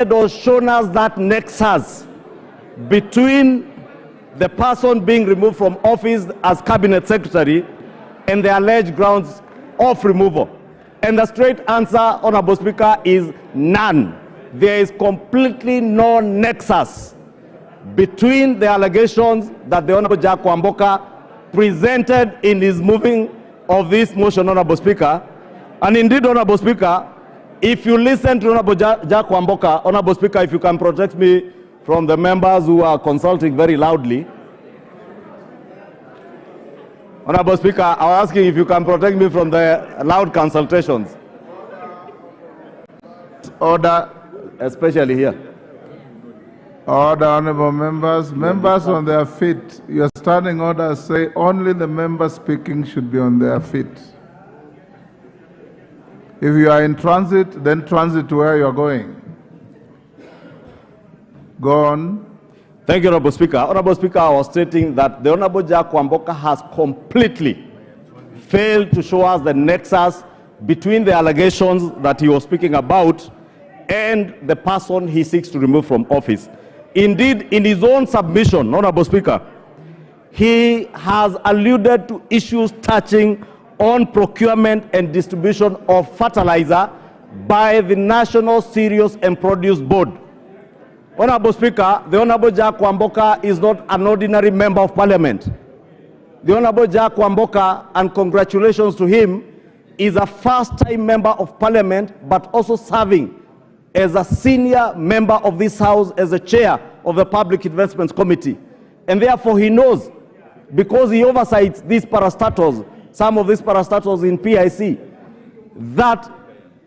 or shown us that nexus between the person being removed from office as cabinet secretary and the alleged grounds of removal. And the straight answer, Honorable Speaker, is none. There is completely no nexus between the allegations that the Honorable Jack Kwamboka presented in his moving of this motion, Honorable Speaker. And indeed, Honorable Speaker, if you listen to Honorable Jack Kwamboka, Honorable Speaker, if you can protect me from the members who are consulting very loudly. Honorable Speaker, I was asking if you can protect me from the loud consultations. Order, especially here. Order, honorable members. Members on their feet. Your standing orders say only the members speaking should be on their feet. If you are in transit, then transit to where you are going. Go on. Thank you, Honorable Speaker. Honorable Speaker, I was stating that the Honorable Jack Kwamboka has completely failed to show us the nexus between the allegations that he was speaking about and the person he seeks to remove from office. Indeed, in his own submission, Honorable Speaker, he has alluded to issues touching on procurement and distribution of fertilizer by the National Cereals and Produce Board. Honorable Speaker, the Honorable Jack Kwamboka is not an ordinary member of parliament. The Honorable Jack Kwamboka, and congratulations to him, is a first-time member of parliament, but also serving as a senior member of this house as a chair of the Public Investments Committee. And therefore he knows, because he oversights these parastatals, some of these parastatals in PIC, that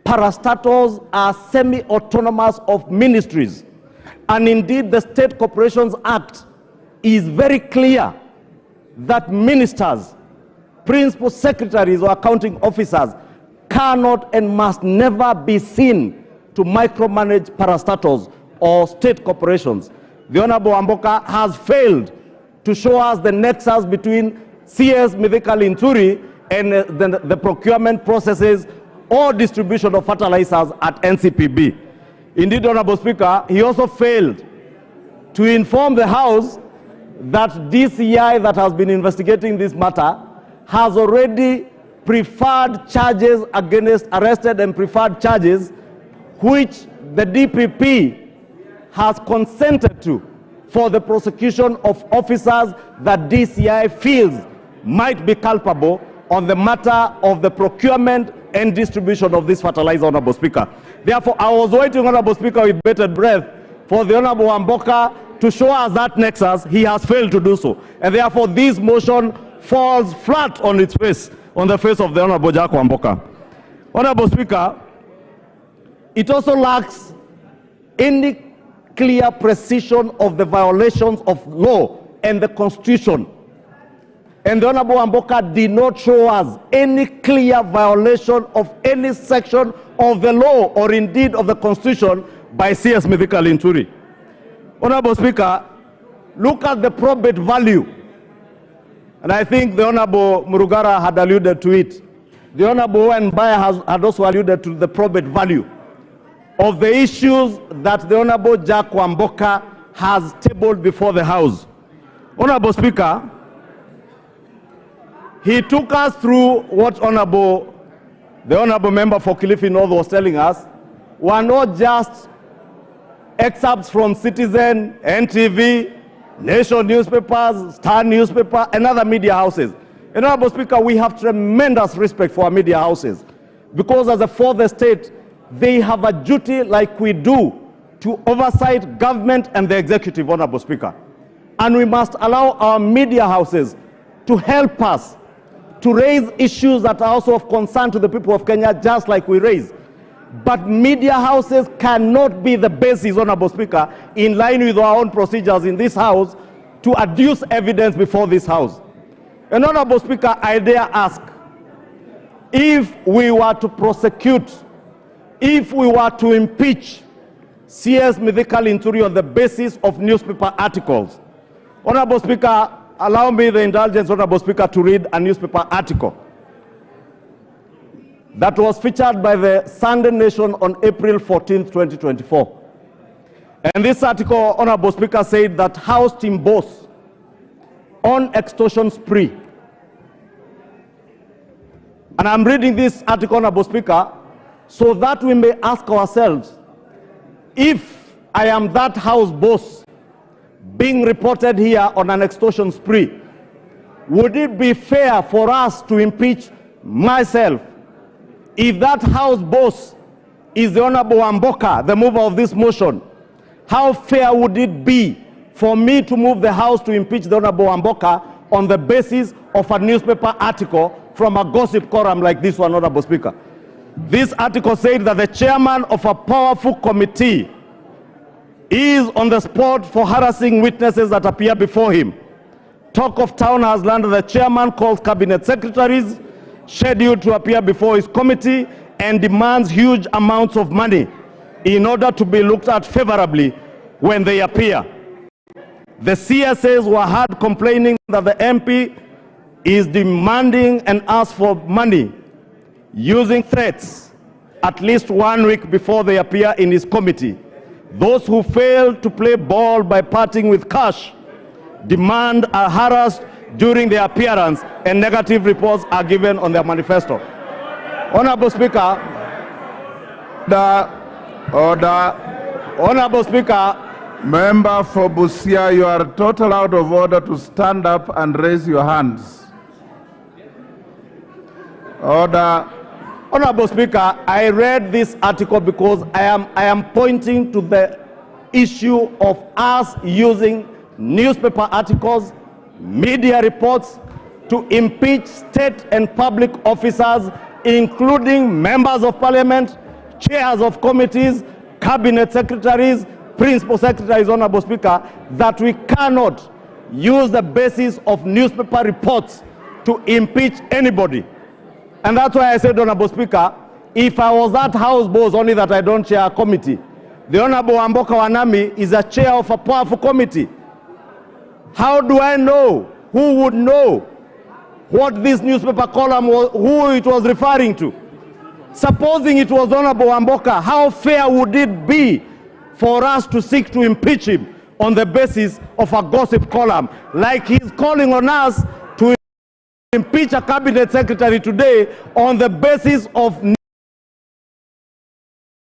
parastatals are semi-autonomous of ministries. And indeed, the State Corporations Act is very clear that ministers, principal secretaries or accounting officers cannot and must never be seen to micromanage parastatals or state corporations. The Honorable Kwamboka has failed to show us the nexus between Cs Linturi and the procurement processes or distribution of fertilizers at NCPB. Indeed, Honorable Speaker, he also failed to inform the House that DCI that has been investigating this matter has already preferred charges against arrested and preferred charges which the DPP has consented to for the prosecution of officers that DCI feels might be culpable on the matter of the procurement and distribution of this fertilizer, Honorable Speaker. Therefore, I was waiting, Honorable Speaker, with bated breath for the Honorable Kwamboka to show us that nexus. He has failed to do so. And therefore, this motion falls flat on its face, on the face of the Honorable Jack Kwamboka. Honorable Speaker, it also lacks any clear precision of the violations of law and the Constitution. And the Honorable Kwamboka did not show us any clear violation of any section of the law or indeed of the Constitution by Cs Linturi. Honorable Speaker, look at the probate value. And I think the Honorable Murugara had alluded to it. The Honorable Mbaya had also alluded to the probate value of the issues that the Honorable Jack Kwamboka has tabled before the House. Honorable Speaker, he took us through what the Honorable Member for Kilifi North was telling us were not just excerpts from Citizen, NTV, Nation newspapers, Star newspaper, and other media houses. And Honorable Speaker, we have tremendous respect for our media houses because as a fourth estate, they have a duty like we do to oversight government and the executive, Honorable Speaker. And we must allow our media houses to help us to raise issues that are also of concern to the people of Kenya, just like we raise. But media houses cannot be the basis, Honorable Speaker, in line with our own procedures in this House, to adduce evidence before this House. And Honorable Speaker, I dare ask, if we were to prosecute, if we were to impeach Cs Linturi on the basis of newspaper articles, Honorable Speaker, allow me the indulgence, Honorable Speaker, to read a newspaper article that was featured by the Sunday Nation on April 14, 2024. And this article, Honorable Speaker, said that House team boss on extortion spree. And I'm reading this article, Honorable Speaker, so that we may ask ourselves, if I am that House boss being reported here on an extortion spree, would it be fair for us to impeach myself if that House boss is the Honorable Wamboka, the mover of this motion? How fair would it be for me to move the House to impeach the Honorable Wamboka on the basis of a newspaper article from a gossip column like this one, Honorable Speaker? This article said that the chairman of a powerful committee is on the spot for harassing witnesses that appear before him. Talk of town has landed the chairman calls cabinet secretaries scheduled to appear before his committee and demands huge amounts of money in order to be looked at favorably when they appear. The CSAs were heard complaining that the MP is demanding and asks for money using threats at least 1 week before they appear in his committee. Those who fail to play ball by parting with cash demand are harassed during their appearance and negative reports are given on their manifesto. Honorable Speaker, Honorable Speaker, Member for Busia, you are totally out of order to stand up and raise your hands. Order. Honorable Speaker, I read this article because I am pointing to the issue of us using newspaper articles, media reports to impeach state and public officers, including members of parliament, chairs of committees, cabinet secretaries, principal secretaries, Honorable Speaker, that we cannot use the basis of newspaper reports to impeach anybody. And that's why I said, Honorable Speaker, if I was that House boss, only that I don't chair a committee, the Honorable Wamboka Wanami is a chair of a powerful committee. How do I know? Who would know what this newspaper column was, who it was referring to? Supposing it was Honorable Wamboka, how fair would it be for us to seek to impeach him on the basis of a gossip column, like he's calling on us to impeach a cabinet secretary today on the basis of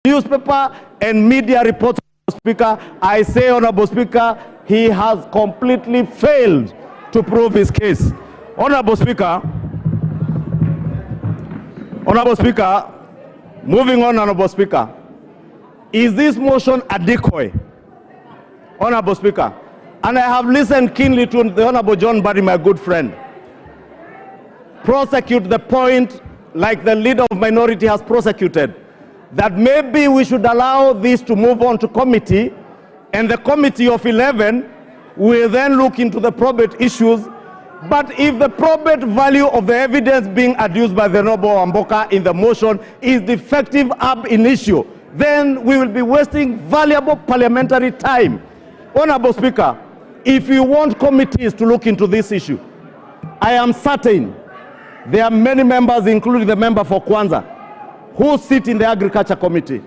newspaper and media reports? Speaker, I say, Honorable Speaker, he has completely failed to prove his case. Honorable Speaker, moving on, Honorable Speaker, is this motion a decoy? Honorable Speaker, and I have listened keenly to the Honorable John Barry, my good friend, prosecute the point like the leader of minority has prosecuted, that maybe we should allow this to move on to committee, and the committee of 11 will then look into the probate issues. But if the probate value of the evidence being adduced by the Honorable Wamboka in the motion is defective ab initio, then we will be wasting valuable parliamentary time. Honorable Speaker, if you want committees to look into this issue, I am certain there are many members, including the member for Kwanza, who sit in the Agriculture Committee.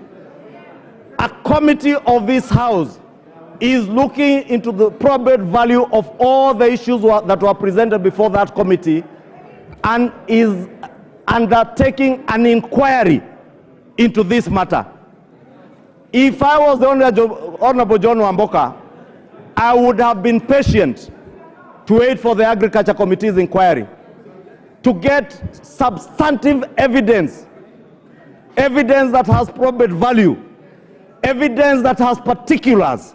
A committee of this House is looking into the probate value of all the issues that were presented before that committee and is undertaking an inquiry into this matter. If I was the Honorable John Wamboka, I would have been patient to wait for the Agriculture Committee's inquiry to get substantive evidence, evidence that has probate value, evidence that has particulars,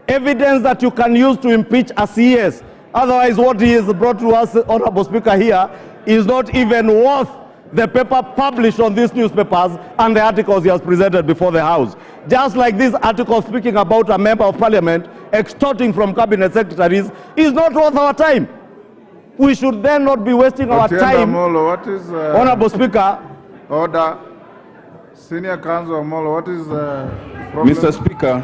evidence that you can use to impeach a CS. Otherwise, what he has brought to us, Honorable Speaker, here is not even worth the paper published on these newspapers and the articles he has presented before the House. Just like this article speaking about a member of parliament extorting from cabinet secretaries is not worth our time. We should then not be wasting our time. Molo, what is, Honorable Speaker. Order. Senior Counsel Molo, what is the problem? Mr. Speaker.